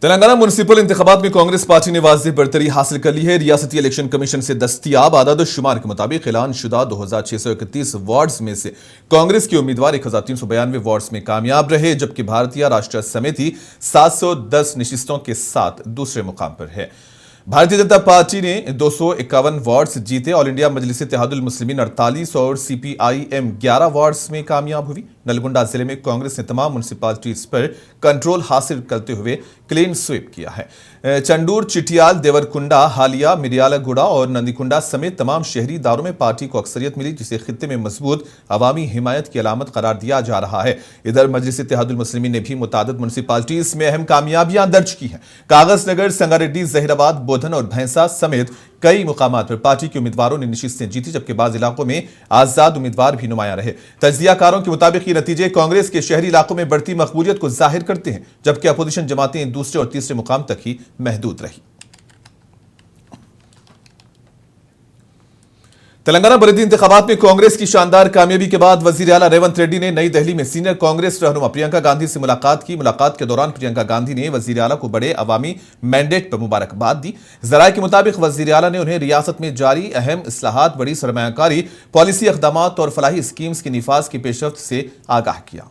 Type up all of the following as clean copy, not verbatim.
Telangana municipal इंतखाबात में Congress party ने वाज़ेह बढ़तरी हासिल कर ली है। रियासती इलेक्शन कमीशन से दस्तयाब आदाद शुमार के मुताबिक ऐलान शुदा 2631 वार्ड्स में से कांग्रेस के उम्मीदवार 1392 वार्ड्स में कामयाब रहे, जबकि भारतीय राष्ट्रीय समिति 710 नशिस्तों के साथ दूसरे मुकाम पर है। भारतीय जनता पार्टी ने 251 वार्ड्स जीते। ऑल इंडिया मजलिस इत्तेहादुल मुस्लिमीन 48 और CPIM 11 वार्ड्स में कामयाब हुई। नलगुंडा जिले में कांग्रेस ने तमाम म्युनिसिपैलिटीज पर कंट्रोल हासिल करते हुए क्लीन स्वीप किया है। चंडूर, चिटियाल, देवरकुंडा, हालिया, मिरियालागुड़ा और नंदीकुंडा समेत तमाम शहरी इदारों में पार्टी को अक्सरियत मिली, जिसे खित्ते में मजबूत अवामी हिमायत की अलामत करार दिया जा रहा है। इधर मजलिस इत्तेहादुल मुस्लिमीन ने भी मुतादिद म्युनिसिपैलिटीज में अहम कामयाबियां दर्ज की हैं। कागजनगर, संगारेड्डी, जहीराबाद, बोधन और भैंसा समेत कई मुकामात पर पार्टी के उम्मीदवारों ने नशिस्तें जीती, जबकि बाज़ इलाकों में आजाद उम्मीदवार भी नुमाया रहे। तज्जियाकारों के मुताबिक ये नतीजे कांग्रेस के शहरी इलाकों में बढ़ती मकबूलियत को जाहिर करते हैं, जबकि अपोजिशन जमातें दूसरे और तीसरे मुकाम तक ही महदूद रही। तेलंगाना बरेली इंतखाबात में कांग्रेस की शानदार कामयाबी के बाद वजीर आला रेवंत रेड्डी ने नई दिल्ली में सीनियर कांग्रेस रहनुमा प्रियंका गांधी से मुलाकात की। मुलाकात के दौरान प्रियंका गांधी ने वजीर आला को बड़े अवामी मैंडेट पर मुबारकबाद दी। जराये के मुताबिक वजीर आला ने उन्हें रियासत में जारी अहम इस्लाहात, बड़ी सरमायाकारी पॉलिसी इक़दामात और फलाही स्कीम्स की निफाज की पेशरफ्त से आगाह किया।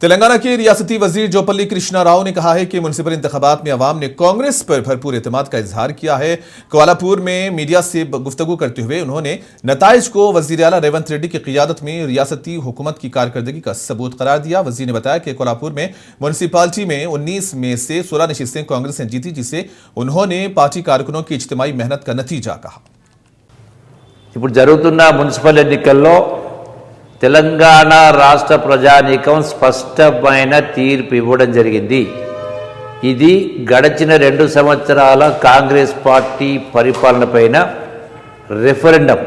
तेलंगाना के रियासती वजीर जोपल्ली कृष्णा राव ने कहा है कि म्युनिसिपल इंतखाबात में अवाम ने कांग्रेस पर भरपूर एतमाद का इजहार किया है। कोलापुर में मीडिया से गुफ्तगू करते हुए उन्होंने नताइज को वजीर आला रेवंत रेड्डी की क़ियादत में रियासती हुकूमत की कारकर्दगी का सबूत करार दिया। वजीर ने बताया कि कोलापुर में म्युनिसिपालिटी में 19 में से 16 नशिस्तें कांग्रेस ने जीती, जिसे उन्होंने पार्टी कारकुनों की इज्तिमाई मेहनत का नतीजा कहा। ఇప్పుడు జరుగుతున్న మున్సిపల్ ఎన్నికల్లో తెలంగాణ రాష్ట్ర ప్రజానీకం స్పష్టమైన తీర్పు ఇవ్వడం జరిగింది. ఇది గడిచిన 2 సంవత్సరాల కాంగ్రెస్ పార్టీ పరిపాలనపైన రెఫరెండం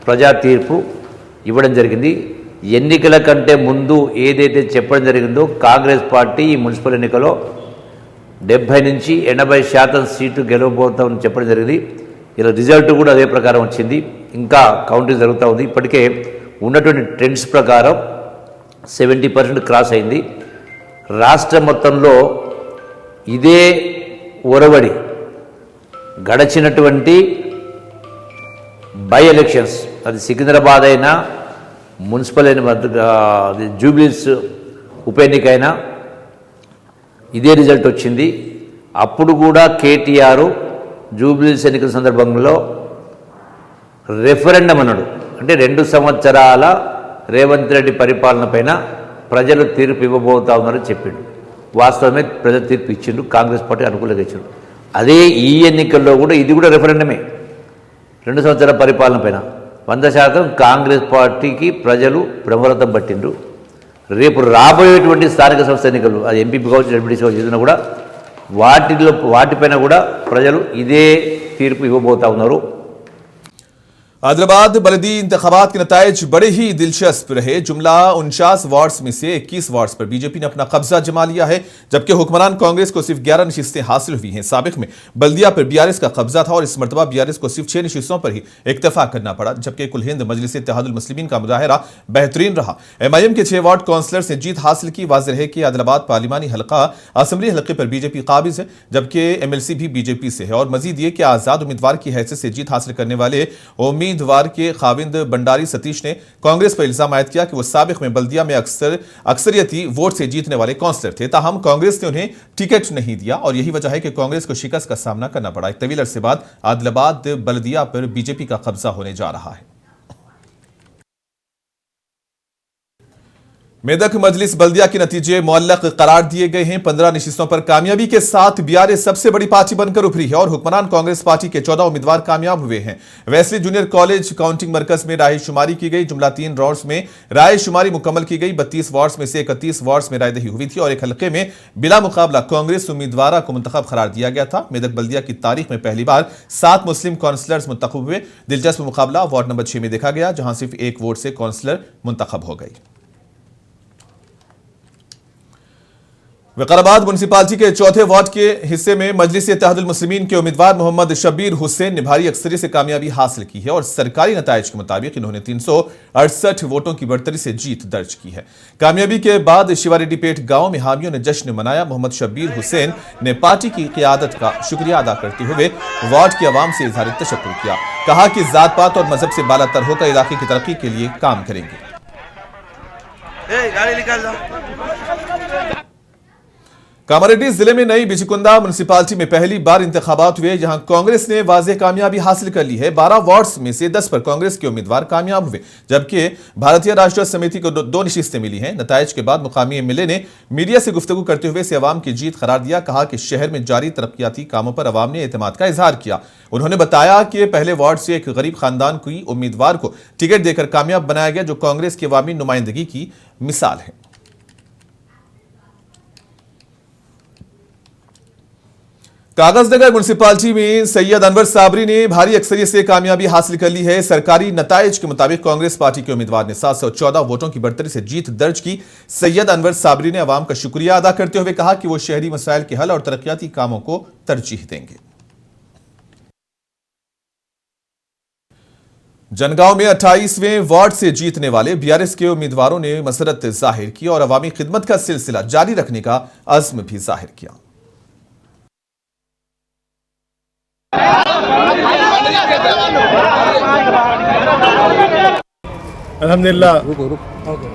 ప్రజా తీర్పు ఇవ్వడం జరిగింది. ఎన్నికల కంటే ముందు ఏదైతే చెప్పడం జరిగిందో కాంగ్రెస్ పార్టీ ఈ మున్సిపల్ ఎన్నికలో 70 నుంచి 80% సీట్లు గెలవబోతామని చెప్పడం జరిగింది. ఇలా రిజల్ట్ కూడా అదే ప్రకారం వచ్చింది. ఇంకా కౌంటింగ్ జరుగుతూ ఉంది. ఇప్పటికే ఉన్నటువంటి ట్రెండ్స్ ప్రకారం 70% క్రాస్ అయింది. రాష్ట్ర మొత్తంలో ఇదే ఒరవడి గడిచినటువంటి బై ఎలక్షన్స్, అది సికింద్రాబాద్ అయినా, మున్సిపల్ అయిన జూబ్లీస్ ఉప ఎన్నిక అయినా ఇదే రిజల్ట్ వచ్చింది. అప్పుడు కూడా కేటీఆర్ జూబ్లీస్ ఎన్నికల సందర్భంలో రెఫరెండం అన్నాడు. అంటే 2 సంవత్సరాల రేవంత్ రెడ్డి పరిపాలన పైన ప్రజలు తీర్పు ఇవ్వబోతా ఉన్నారని చెప్పిండు. వాస్తవమే ప్రజలు తీర్పు ఇచ్చిండు, కాంగ్రెస్ పార్టీ అనుకూలంగా ఇచ్చిండు. అదే ఈ ఎన్నికల్లో కూడా ఇది కూడా రెఫరెండమే. 2 సంవత్సరాల పరిపాలన పైన 100% కాంగ్రెస్ పార్టీకి ప్రజలు బ్రహ్మరథం పట్టిండ్రు. రేపు రాబోయేటువంటి స్థానిక సంస్థ ఎన్నికలు, అది ఎంపీపీ కావచ్చు, జడ్పీటీసీ కావచ్చు, ఏదైనా కూడా వాటిపైన కూడా ప్రజలు ఇదే తీర్పు ఇవ్వబోతా ఉన్నారు. आदिलाबाद बलदी इंतखाबात के नताइज बड़े ही दिलचस्प रहे। जुमला 49 वार्ड्स में से 21 वार्ड्स पर बीजेपी ने अपना कब्जा जमा लिया है, जबकि हुक्मरान कांग्रेस को सिर्फ 11 नशिस्तें हासिल हुई हैं। साबिक में बल्दिया पर BRS का कब्जा था और इस मरतबा BRS को सिर्फ 6 नशिस्तों पर ही इक्तफा करना पड़ा, जबकि कुल हिंद मजलिस इत्तेहादुल मुस्लिमीन का मुजाहिरा बेहतरीन रहा। MIM के 6 वार्ड काउंसलर्स ने जीत हासिल की। वाज़ेह है कि आदिलाबाद पार्लिमानी हल्का असम्बली हल्के पर बीजेपी काबिज है, जबकि MLC भी बीजेपी से है। और मजीद ये कि आजाद उम्मीदवार की हैसियत से जीत हासिल करने वाले उम्मीदवार के खाविंद बंडारी सतीश ने कांग्रेस पर इल्जाम आयद किया कि वो साबिक में बल्दिया में अक्सरियती वोट से जीतने वाले काउंसलर थे, ताहम कांग्रेस ने उन्हें टिकट नहीं दिया और यही वजह है कि कांग्रेस को शिकस्त का सामना करना पड़ा। एक तवील अरसे बाद आदिलाबाद बल्दिया पर बीजेपी का कब्जा होने जा रहा है। मेदक मजलिस बल्दिया के नतीजे मुअल्लक करार दिए गए हैं। 15 नशिस्तों पर कामयाबी के साथ BRS सबसे बड़ी पार्टी बनकर उभरी है और हुक्मरान कांग्रेस पार्टी के 14 उम्मीदवार कामयाब हुए हैं। वेस्ली जूनियर कॉलेज काउंटिंग मरकज में राय शुमारी की गई। जुमला 3 राउंड्स में राय शुमारी मुकम्मल की गई। 32 वार्ड्स में से 31 वार्ड्स में रायदही हुई थी और एक हल्के में बिला मुकाबला कांग्रेस उम्मीदवार को मुंतखब करार दिया गया था। मेदक बल्दिया की तारीख में पहली बार 7 मुस्लिम काउंसलर्स मुंतखब हुए। दिलचस्प मुकाबला वार्ड नंबर 6 में देखा गया, जहां सिर्फ 1 वोट से काउंसलर मुंतखब हो गई। विकाराबाद म्युनिसिपालिटी के चौथे वार्ड के हिस्से में मजलिस इत्तेहादुल मुस्लिमीन के उम्मीदवार मोहम्मद शब्बीर हुसैन ने भारी अक्सरियत से कामयाबी हासिल की है और सरकारी नताइज के मुताबिक इन्होंने 368 वोटों की बढ़तरी से जीत दर्ज की है। कामयाबी के बाद शिवारेड्डीपेट गांव में हामियों ने जश्न मनाया। मोहम्मद शब्बीर हुसैन ने पार्टी की क़ियादत का शुक्रिया अदा करते हुए वार्ड की आवाम से इजहार तशक्कुर किया। कहा कि जात पात और मजहब से बालातर होकर इलाके की तरक्की के लिए काम करेंगे। कामारेड्डी जिले में नई बिचकुंदा म्युनिसिपालिटी में पहली बार इंतखाबात हुए। यहां कांग्रेस ने वाज़ेह कामयाबी हासिल कर ली है। 12 वार्ड्स में से 10 पर कांग्रेस के उम्मीदवार कामयाब हुए, जबकि भारतीय राष्ट्रीय समिति को 2 नशिस्तें मिली हैं। नताइज के बाद मुकामी एमएलए ने मीडिया से गुफ्तगू करते हुए इसे अवाम की जीत करार दिया। कहा कि शहर में जारी तरक्याती कामों पर अवाम ने एतमाद का इजहार किया। उन्होंने बताया कि पहले वार्ड से एक गरीब खानदान की उम्मीदवार को टिकट देकर कामयाब बनाया गया, जो कांग्रेस की अवामी नुमाइंदगी की मिसाल है। कागजनगर म्युनिसिपालिटी में सैयद अनवर साबरी ने भारी अक्सरियत से कामयाबी हासिल कर ली है। सरकारी नताइज के मुताबिक कांग्रेस पार्टी के उम्मीदवार ने 714 वोटों की बढ़तरी से जीत दर्ज की। सैयद अनवर साबरी ने अवाम का शुक्रिया अदा करते हुए कहा कि वो शहरी मसाइल के हल और तरक्याती कामों को तरजीह देंगे। जनगांव में 28वें वार्ड से जीतने वाले बीआरएस के उम्मीदवारों ने मसरत जाहिर की और अवामी खिदमत का सिलसिला जारी रखने का अज़्म भी जाहिर किया। अल्हम्दुलिल्लाह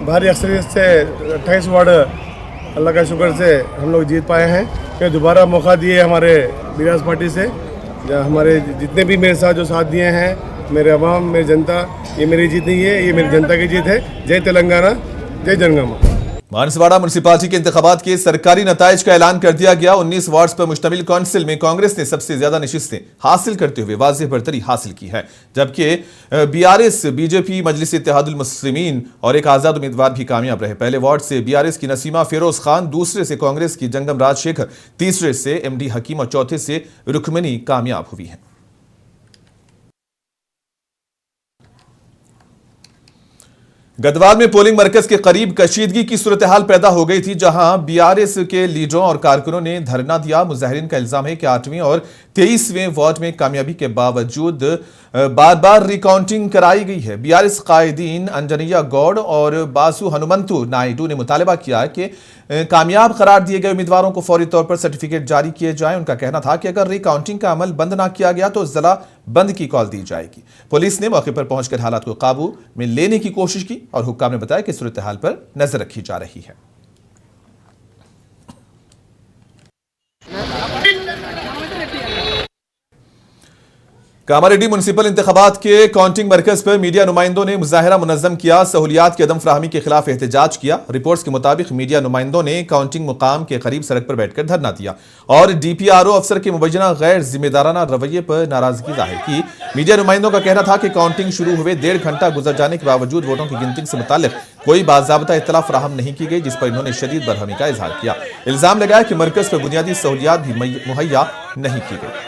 भारी अक्सरियत से 28 वार्ड अल्लाह का शुक्र से हम लोग जीत पाए हैं। फिर दोबारा मौका दिए हमारे बीआरएस पार्टी से, हमारे जितने भी मेरे साथ जो साथ दिए हैं, मेरे अवाम, मेरी जनता, ये मेरी जीत नहीं है, ये मेरी जनता की जीत है। जय तेलंगाना, जय जनगामा। बांसवाड़ा म्युनिसिपालिटी के इंतखाबात के सरकारी नताइज का ऐलान कर दिया गया। 19 वार्ड्स पर मुश्तमिल काउंसिल में कांग्रेस ने सबसे ज्यादा नशिस्तें हासिल करते हुए वाज़ेह बढ़तरी हासिल की है, जबकि बीआरएस, बीजेपी, मजलिस इत्तेहादुल मुस्लिमीन और एक आजाद उम्मीदवार भी कामयाब रहे। पहले वार्ड से बीआरएस की नसीमा फिरोज खान, दूसरे से कांग्रेस की जंगम राजशेखर, तीसरे से एमडी हकीम और चौथे से रुकमनी कामयाब हुई है। गदवाल में पोलिंग मरकज के करीब कशीदगी की सूरत हाल पैदा हो गई थी, जहां बीआरएस के लीडरों और कारकुनों ने धरना दिया। मुजाहिरीन का इल्जाम है कि 8वें और 23वें वार्ड में कामयाबी के बावजूद बार बार रिकाउंटिंग कराई गई है। बीआरएस कायदीन अंजनैया गौड़ और बासु हनुमंतु नायडू ने मुतालबा किया कि कामयाब करार दिए गए उम्मीदवारों को फौरी तौर पर सर्टिफिकेट जारी किए जाएं। उनका कहना था कि अगर रिकाउंटिंग का अमल बंद ना किया गया तो जिला बंद की कॉल दी जाएगी। पुलिस ने मौके पर पहुंचकर हालात को काबू में लेने की कोशिश की और हुक्काम ने बताया कि सूरत हाल पर नजर रखी जा रही है। कामारेड्डी म्युनिसिपल इंतखाबात के काउंटिंग मरकज पर मीडिया नुमाइंदों ने मुजाहरा मुनज़्ज़म किया। सहूलियात की अदम फराहमी के खिलाफ एहतजाज किया। रिपोर्ट्स के मुताबिक मीडिया नुमाइंदों ने काउंटिंग मुकाम के करीब सड़क पर बैठकर धरना दिया और डीपीआरओ अफसर के मुबैना गैर जिम्मेदाराना रवैये पर नाराजगी जाहिर की। मीडिया नुमाइंदों का कहना था कि काउंटिंग शुरू हुए 1.5 घंटा गुजर जाने के बावजूद वोटों की गिनती से मुतालिक कोई बाज़ाब्ता इत्तला फराहम नहीं की गई, जिस पर इन्होंने शदीद बरहमी का इजहार किया। इल्जाम लगाया कि मरकज पर बुनियादी सहूलियात भी मुहैया नहीं की गई।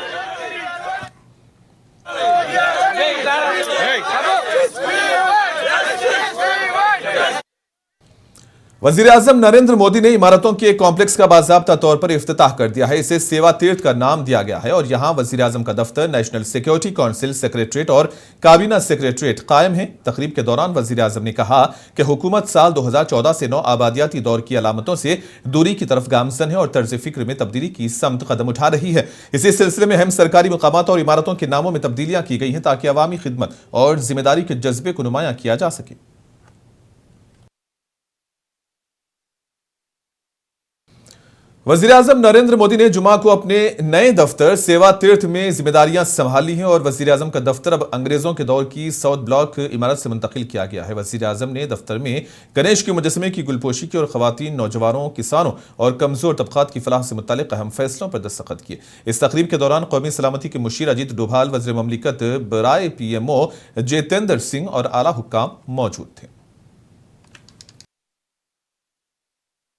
वजीर आजम नरेंद्र मोदी ने इमारतों के कॉम्प्लेक्स का बाज़ाब्ता तौर पर इफ्तिताह कर दिया है। इसे सेवा तीर्थ का नाम दिया गया है और यहां वजीर आजम का दफ्तर, नेशनल सिक्योरिटी काउंसिल सेक्रेटरीट और काबीना सेक्रेटरीट कायम है। तकरीब के दौरान वजीर आजम ने कहा कि हुकूमत साल 2014 से नौ आबादियाती दौर की अलामतों से दूरी की तरफ गामजन है और तर्ज फिक्र में तब्दीली की समत कदम उठा रही है। इसी सिलसिले में अहम सरकारी मकामात और इमारतों के नामों में तब्दीलियां की गई हैं ताकि अवामी खिदमत और जिम्मेदारी के जज्बे को नुमायां किया जा सके। वजीर आजम नरेंद्र मोदी ने जुमा को अपने नए दफ्तर सेवा तीर्थ में जिम्मेदारियां संभाली हैं और वजीर आजम का दफ्तर अब अंग्रेजों के दौर की साउथ ब्लॉक इमारत से मुंतकिल किया गया है। वजीर आजम ने दफ्तर में गणेश के मुजस्समे की गुलपोशी की और खवातीन, नौजवानों, किसानों और कमजोर तबकात की फलाह से मुतल्लिक अहम फैसलों पर दस्तखत किए। इस तकरीब के दौरान कौमी सलामती के मुशीर अजीत डोभाल, वज़ीर ममलिकत बराए PMO जितेंद्र सिंह और आला हुक्काम मौजूद थे।